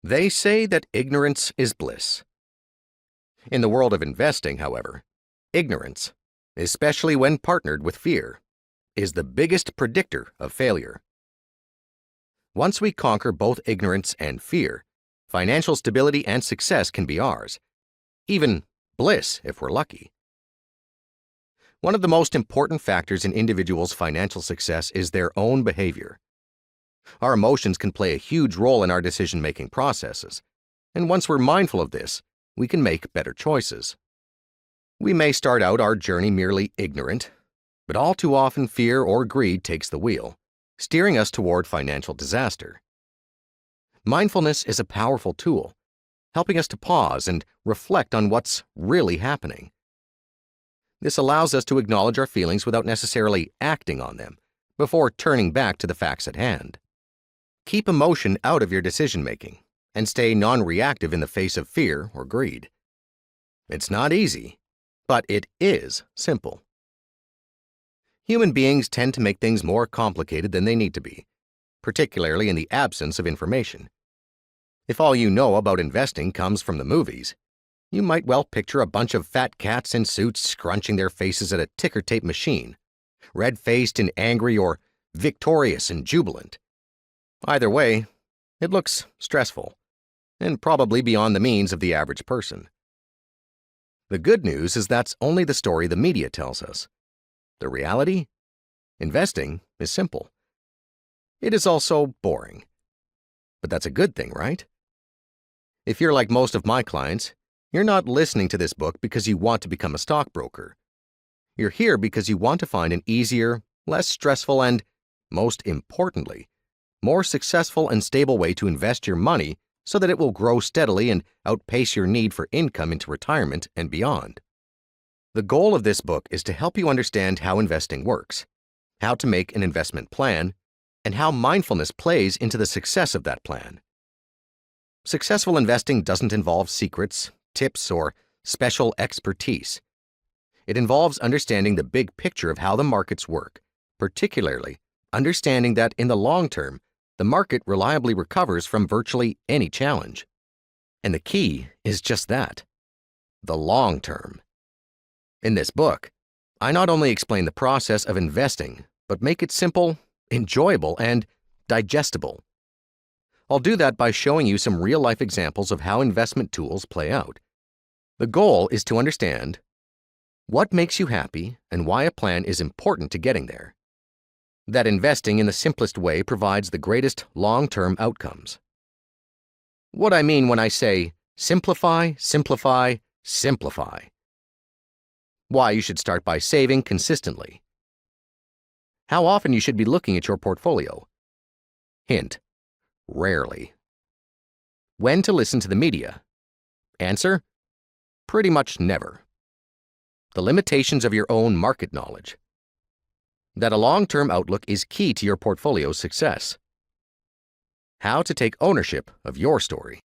They say that ignorance is bliss. In the world of investing, however, ignorance, especially when partnered with fear, is the biggest predictor of failure. Once we conquer both ignorance and fear, financial stability and success can be ours, even bliss if we're lucky. One of the most important factors in individuals' financial success is their own behavior. Our emotions can play a huge role in our decision-making processes, and once we're mindful of this, we can make better choices. We may start out our journey merely ignorant, but all too often fear or greed takes the wheel, steering us toward financial disaster. Mindfulness is a powerful tool, helping us to pause and reflect on what's really happening. This allows us to acknowledge our feelings without necessarily acting on them, before turning back to the facts at hand. Keep emotion out of your decision-making, and stay non-reactive in the face of fear or greed. It's not easy, but it is simple. Human beings tend to make things more complicated than they need to be, particularly in the absence of information. If all you know about investing comes from the movies, you might well picture a bunch of fat cats in suits scrunching their faces at a ticker tape machine, red-faced and angry or victorious and jubilant. Either way, it looks stressful, and probably beyond the means of the average person. The good news is that's only the story the media tells us. The reality? Investing is simple. It is also boring. But that's a good thing, right? If you're like most of my clients, you're not listening to this book because you want to become a stockbroker. You're here because you want to find an easier, less stressful, and, most importantly, more successful and stable way to invest your money so that it will grow steadily and outpace your need for income into retirement and beyond. The goal of this book is to help you understand how investing works, how to make an investment plan, and how mindfulness plays into the success of that plan. Successful investing doesn't involve secrets, tips, or special expertise. It involves understanding the big picture of how the markets work, particularly understanding that in the long term, the market reliably recovers from virtually any challenge. And the key is just that, the long term. In this book, I not only explain the process of investing, but make it simple, enjoyable, and digestible. I'll do that by showing you some real-life examples of how investment tools play out. The goal is to understand what makes you happy and why a plan is important to getting there. That investing in the simplest way provides the greatest long-term outcomes. What I mean when I say simplify, simplify, simplify. Why you should start by saving consistently. How often you should be looking at your portfolio. Hint: rarely. When to listen to the media. Answer: pretty much never. The limitations of your own market knowledge. That a long-term outlook is key to your portfolio's success. How to take ownership of your story.